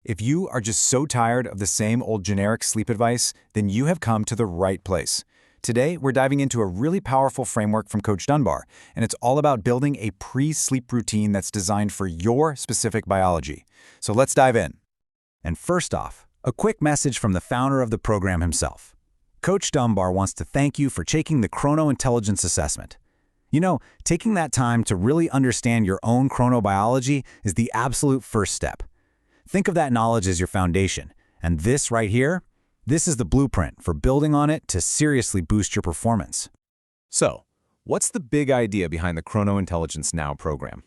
If you are just so tired of the same old generic sleep advice, then you have come to the right place. Today, we're diving into a really powerful framework from Coach Dunbar, and it's all about building a pre-sleep routine that's designed for your specific biology. So let's dive in. And first off, a quick message from the founder of the program himself. Coach Dunbar wants to thank you for taking the ChronoIntelligence assessment. You know, taking that time to really understand your own chronobiology is the absolute first step. Think of that knowledge as your foundation, and this right here, this is the blueprint for building on it to seriously boost your performance. So, what's the big idea behind the ChronoIntelligence Now program?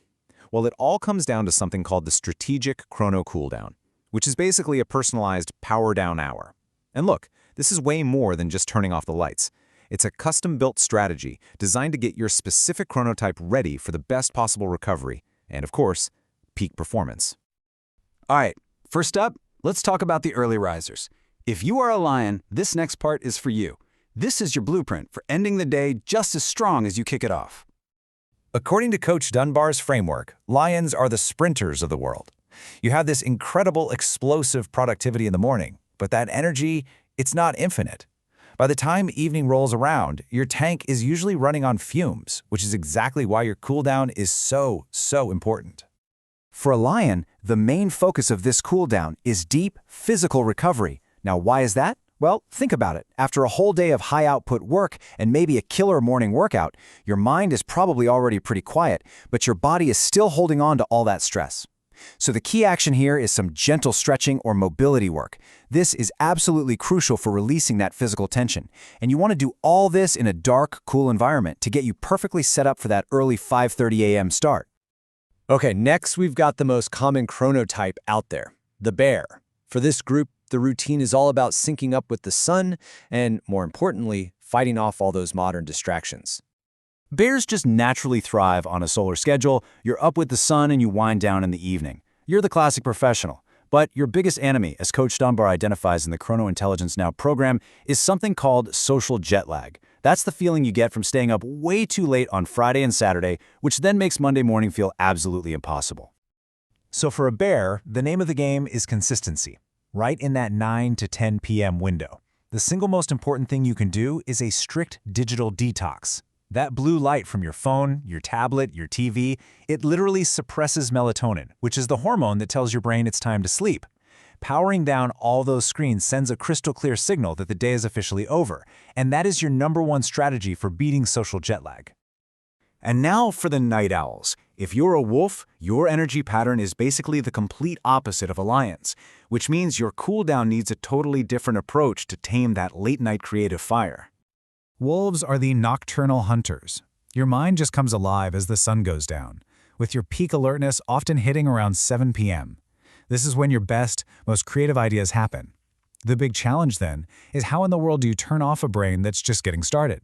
Well, it all comes down to something called the Strategic ChronoCooldown, which is basically a personalized power-down hour. And look, this is way more than just turning off the lights. It's a custom-built strategy designed to get your specific chronotype ready for the best possible recovery and, of course, peak performance. All right, first up, let's talk about the early risers. If you are a lion, this next part is for you. This is your blueprint for ending the day just as strong as you kick it off. According to Coach Dunbar's framework, lions are the sprinters of the world. You have this incredible explosive productivity in the morning, but that energy, it's not infinite. By the time evening rolls around, your tank is usually running on fumes, which is exactly why your cooldown is so important. For a lion, the main focus of this cooldown is deep physical recovery. Now, why is that? Well, think about it. After a whole day of high-output work and maybe a killer morning workout, your mind is probably already pretty quiet, but your body is still holding on to all that stress. So the key action here is some gentle stretching or mobility work. This is absolutely crucial for releasing that physical tension. And you want to do all this in a dark, cool environment to get you perfectly set up for that early 5:30 a.m. start. Okay, next we've got the most common chronotype out there, the bear. For this group, the routine is all about syncing up with the sun and, more importantly, fighting off all those modern distractions. Bears just naturally thrive on a solar schedule. You're up with the sun and you wind down in the evening. You're the classic professional. But your biggest enemy, as Coach Dunbar identifies in the ChronoIntelligence Now program, is something called social jet lag. That's the feeling you get from staying up way too late on Friday and Saturday, which then makes Monday morning feel absolutely impossible. So for a bear, the name of the game is consistency, right in that 9 to 10 p.m. window. The single most important thing you can do is a strict digital detox. That blue light from your phone, your tablet, your TV, it literally suppresses melatonin, which is the hormone that tells your brain it's time to sleep. Powering down all those screens sends a crystal clear signal that the day is officially over, and that is your #1 strategy for beating social jet lag. And now for the night owls. If you're a wolf, your energy pattern is basically the complete opposite of a lion's, which means your cooldown needs a totally different approach to tame that late-night creative fire. Wolves are the nocturnal hunters. Your mind just comes alive as the sun goes down, with your peak alertness often hitting around 7 p.m. This is when your best, most creative ideas happen. The big challenge, then, is how in the world do you turn off a brain that's just getting started?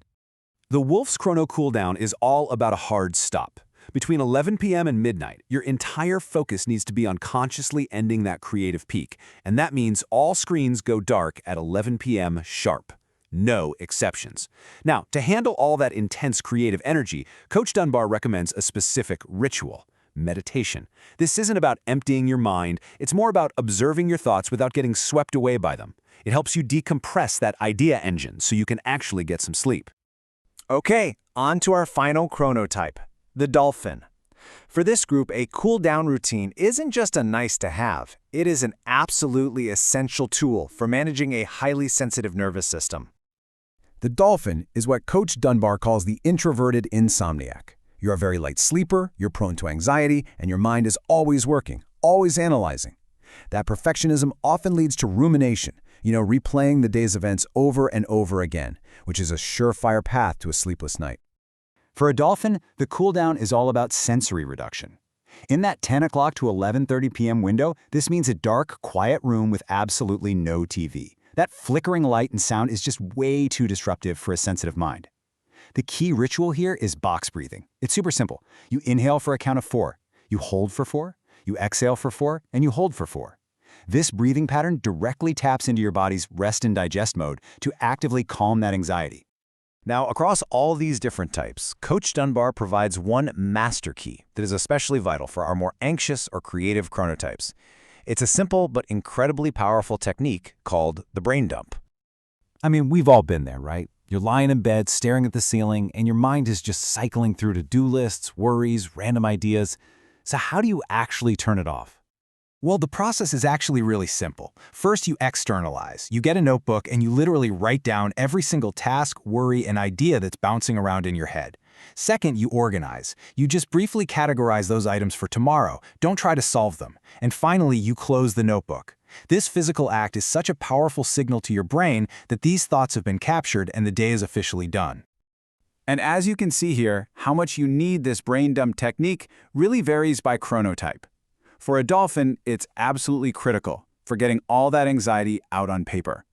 The Wolf's ChronoCooldown is all about a hard stop. Between 11 p.m. and midnight, your entire focus needs to be on consciously ending that creative peak, and that means all screens go dark at 11 p.m. sharp. No exceptions. Now, to handle all that intense creative energy, Coach Dunbar recommends a specific ritual: meditation. This isn't about emptying your mind, it's more about observing your thoughts without getting swept away by them. It helps you decompress that idea engine so you can actually get some sleep. Okay, on to our final chronotype, the dolphin. For this group, a cool-down routine isn't just a nice-to-have. It is an absolutely essential tool for managing a highly sensitive nervous system. The dolphin is what Coach Dunbar calls the introverted insomniac. You're a very light sleeper, you're prone to anxiety, and your mind is always working, always analyzing. That perfectionism often leads to rumination, replaying the day's events over and over again, which is a surefire path to a sleepless night. For a dolphin, the cooldown is all about sensory reduction. In that 10 o'clock to 11:30 p.m. window, this means a dark, quiet room with absolutely no TV. That flickering light and sound is just way too disruptive for a sensitive mind. The key ritual here is box breathing. It's super simple. You inhale for a count of 4, you hold for 4, you exhale for 4, and you hold for 4. This breathing pattern directly taps into your body's rest and digest mode to actively calm that anxiety. Now, across all these different types, Coach Dunbar provides one master key that is especially vital for our more anxious or creative chronotypes. It's a simple but incredibly powerful technique called the brain dump. I mean, we've all been there, right? You're lying in bed, staring at the ceiling, and your mind is just cycling through to-do lists, worries, random ideas. So how do you actually turn it off? Well, the process is actually really simple. First, you externalize. You get a notebook and you literally write down every single task, worry, and idea that's bouncing around in your head. Second, you organize. You just briefly categorize those items for tomorrow. Don't try to solve them. And finally, you close the notebook. This physical act is such a powerful signal to your brain that these thoughts have been captured and the day is officially done. And as you can see here, how much you need this brain dump technique really varies by chronotype. For a dolphin, it's absolutely critical for getting all that anxiety out on paper.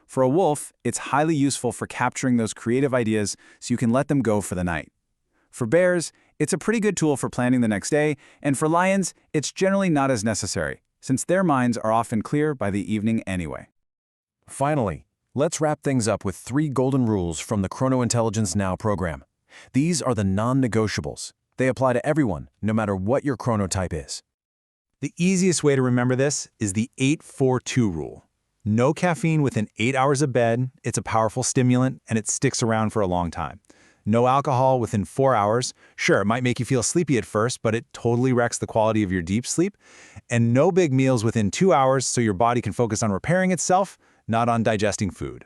For a wolf, it's highly useful for capturing those creative ideas so you can let them go for the night. For bears, it's a pretty good tool for planning the next day, and for lions, it's generally not as necessary, since their minds are often clear by the evening anyway. Finally, let's wrap things up with 3 golden rules from the ChronoIntelligence Now program. These are the non-negotiables. They apply to everyone, no matter what your chronotype is. The easiest way to remember this is the 8-4-2 rule. No caffeine within 8 hours of bed. It's a powerful stimulant, and it sticks around for a long time. No alcohol within 4 hours. Sure, it might make you feel sleepy at first, but it totally wrecks the quality of your deep sleep. And no big meals within 2 hours so your body can focus on repairing itself, not on digesting food.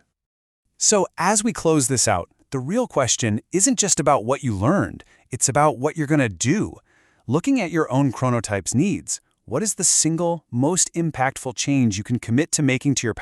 So as we close this out, the real question isn't just about what you learned. It's about what you're going to do. Looking at your own chronotype's needs, what is the single, most impactful change you can commit to making to your power